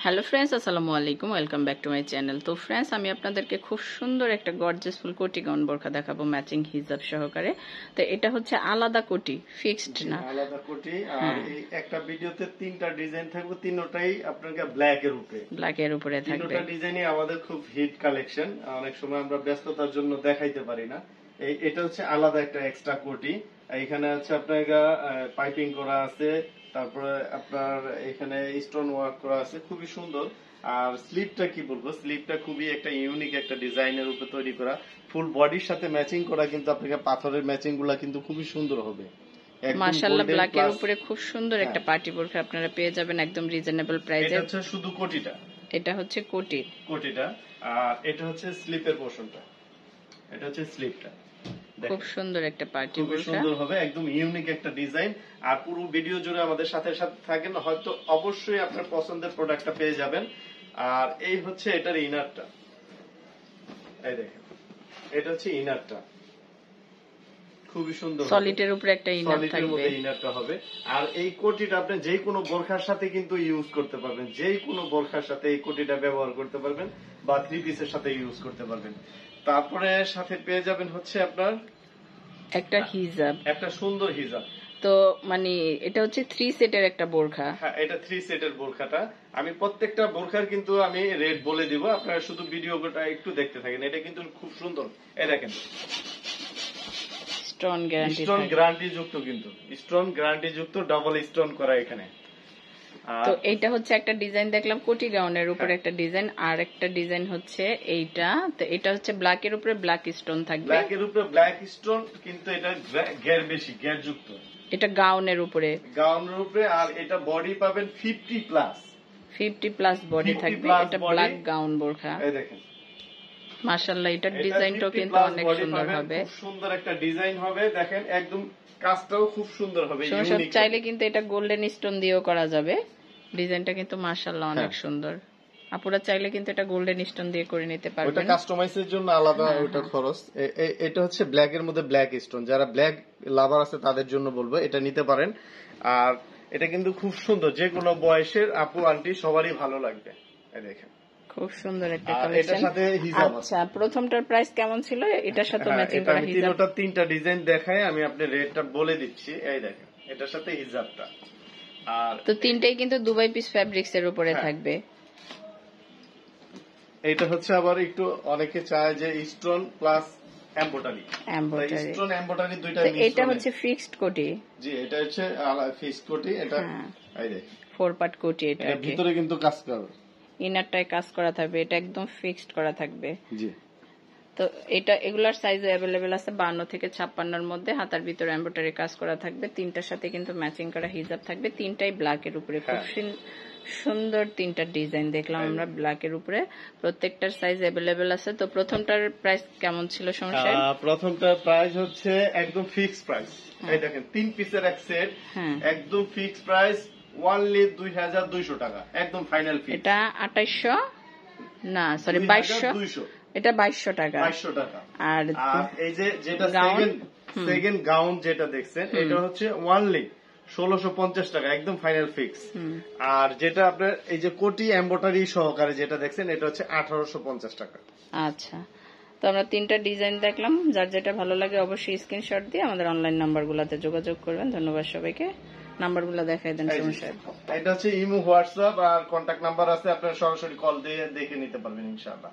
Hello friends, আসসালামু আলাইকুম, welcome back to my channel. তো ফ্রেন্ডস, আমি আপনাদেরকে খুব সুন্দর একটা গর্জিয়াস ফুল কোটি গাউন বোরকা দেখাবো ম্যাচিং হিজাব সহকারে। তো এটা হচ্ছে আলাদা কোটি, ফিক্সড না, আলাদা কোটি। আর এই একটা ভিডিওতে তিনটা ডিজাইন থাকবে, তিনটাই আপনাকে ব্ল্যাক এর উপরে থাকবে। তিনটা ডিজাইনই আমাদের খুব হিট কালেকশন। অনেক সময় আমরা ব্যস্ততার জন্য দেখাইতে পারি না। এটা হচ্ছে আলাদা একটা এক্সট্রা কোটি। এখানে হচ্ছে আপনার পাইপিং করা আছে, তারপরে আপনার এখানে স্টোন ওয়ার্ক করা আছে, খুবই সুন্দর। আর স্লিপটা কি বলবো, স্লিপটা খুবই একটা ইউনিক একটা ডিজাইনের উপরে তৈরি করা, ফুল বডির সাথে ম্যাচিং করা, কিন্তু আপনাকে পাথরের ম্যাচিং গুলা কিন্তু খুবই সুন্দর হবে। মাশাআল্লাহ, ব্ল্যাক এর উপরে খুব সুন্দর একটা পার্টি বোরকা আপনারা পেয়ে যাবেন একদম রিজনেবল প্রাইসে। এটা হচ্ছে শুধু কোটিটা, এটা হচ্ছে কোটিটা, আর এটা হচ্ছে স্লিপের পোরশনটা। এটা হচ্ছে স্লিপটা, খুব সুন্দর একটা পার্টি বোরকা, খুব সুন্দর হবে, একদম ইউনিক একটা ডিজাইন। আর পুরো ভিডিও জুড়ে আমাদের সাথে সাথে থাকেন, হয়তো অবশ্যই আপনার পছন্দের প্রোডাক্টটা পেয়ে যাবেন। আর এই হচ্ছে এটার ইনারটা, এই দেখেন, এটা হচ্ছে ইনারটা, খুবই সুন্দর, সলিডের উপরে একটা ইনার থাকবে, ইনারটা হবে। আর এই কোটিটা আপনি যে কোনো বোরখার সাথে কিন্তু ইউজ করতে পারবেন, যে কোনো বোরখার সাথে এই কোটিটা ব্যবহার করতে পারবেন, বা থ্রি পিসের সাথে ইউজ করতে পারবেন। তারপরে সাথে পেয়ে যাবেন হচ্ছে আপনার একটা হিজাব, একটা সুন্দর হিজাব। তো মানে এটা হচ্ছে 3 সেটের একটা বোরখা। হ্যাঁ, এটা 3 সেটের বোরখাটা। আমি প্রত্যেকটা বোরখার কিন্তু আমি রেট বলে দিব, আপনারা শুধু ভিডিওটা একটু দেখতে থাকেন। এটা কিন্তু খুব সুন্দর, এই দেখেন, স্টোন গ্যারান্টি যুক্ত, কিন্তু স্টোন গ্যারান্টি যুক্ত, ডাবল স্টোন করা এখানে। তো এইটা হচ্ছে একটা ডিজাইন দেখলাম কোটি গাউনের উপরে একটা ডিজাইন, আর একটা ডিজাইন হচ্ছে এইটা। তো এটা হচ্ছে ব্ল্যাক এর উপরে ব্ল্যাক স্টোন থাকবে, ব্ল্যাক এর উপরে ব্ল্যাক স্টোন, কিন্তু এটা গ্যার বেশি, গ্যার যুক্ত। এটা গাউনের উপরে আর এটা বডি পাবেন 50 প্লাস বডি থাকবে। এটা ব্ল্যাক গাউন বোরখা, এই দেখেন, মাশাআল্লাহ। এটার ডিজাইনটাও কিন্তু অনেক সুন্দর হবে, খুব সুন্দর একটা ডিজাইন হবে। দেখেন, একদম কাজটাও খুব সুন্দর হবে। ইউনিক চাইলে কিন্তু এটা গোল্ডেন স্টোন দিয়েও করা যাবে। ডিজাইনটা কিন্তু মাশাআল্লাহ অনেক সুন্দর। আপুরা চাইলে কিন্তু এটা গোল্ডেন স্টোন দিয়ে করে নিতে পারবেন। ওটা কাস্টমাইজের জন্য আলাদা ওটা খরচ। এটা হচ্ছে ব্ল্যাক এর মধ্যে ব্ল্যাক স্টোন, যারা ব্ল্যাক লাভার আছে তাদের জন্য বলবো এটা নিতে পারেন। আর এটা কিন্তু খুব সুন্দর, যে কোনো বয়সের আপু আন্টি সবারই ভালো লাগবে। এই দেখেন, খুব সুন্দর একটা কালেকশন। এটার সাথে হিজাব আছে। আচ্ছা, প্রথমটার প্রাইস কেমন ছিল? এটার সাথে ম্যাচিং করা হিজাব। তিনটা ডিজাইন দেখায়, আমি আপনাদের রেটটা বলে দিচ্ছি। এই দেখেন, এটার সাথে হিজাবটা। আর তো তিনটাই কিন্তু দুবাই পিস ফেব্রিক্স এর উপরে থাকবে। এটা হচ্ছে আবার একটু অনেকে চায় যে stone plus embroidery, stone embroidery দুইটা মিক্স। এটা হচ্ছে ফিক্সড কোটি। জি, এটা হচ্ছে ফিক্সড কোটি। এটা এই দেখেন 4 পার্ট কোটি। এটা ভিতরে কিন্তু কাজ করা, ইনারটায় কাজ করা থাকবে, এটা একদম ফিক্সড করা থাকবে। জি। তো এটা এগুলার সাইজ अवेलेबल আছে 52 থেকে 56 এর মধ্যে। হাতার ভিতরে এমব্রয়ডারি কাজ করা থাকবে, তিনটার সাথে কিন্তু ম্যাচিং করা হিজাব থাকবে, তিনটাই ব্ল্যাক এর উপরে। খুব সুন্দর তিনটা ডিজাইন দেখলাম আমরা ব্ল্যাক এর উপরে, প্রত্যেকটার সাইজ अवेलेबल আছে। তো প্রথমটার প্রাইস কেমন ছিল সমস্যা? প্রথমটার প্রাইস হচ্ছে একদম ফিক্সড প্রাইস। এই দেখেন, 3 পিসের এক সেট, একদম ফিক্সড প্রাইস অনলি 2200 টাকা, একদম ফাইনাল ফিক্স। এটা 2800 না, সরি 2200, এটা 2200 টাকা। আর এই যে যেটা সেকেন্ড গাউন যেটা দেখছেন, এটা হচ্ছে অনলি 1650 টাকা, একদম ফাইনাল ফিক্স। আর যেটা আপনার এই যে কোটি এমব্রয়ডারি সহকারে যেটা দেখছেন, এটা হচ্ছে 1850 টাকা। আচ্ছা, তো আমরা তিনটা ডিজাইন দেখলাম। যার যেটা ভালো লাগে অবশ্যই স্ক্রিনশট দিয়ে আমাদের অনলাইন নাম্বারগুলোতে যোগাযোগ করবেন। ধন্যবাদ সবাইকে। নাম্বারগুলো দেখাই দেন সমস্যা। এটা হচ্ছে ইমো, হোয়াটসঅ্যাপ আর কন্টাক্ট নাম্বার আছে, আপনারা সরাসরি কল দিয়ে দেখে নিতে পারবেন ইনশাআল্লাহ।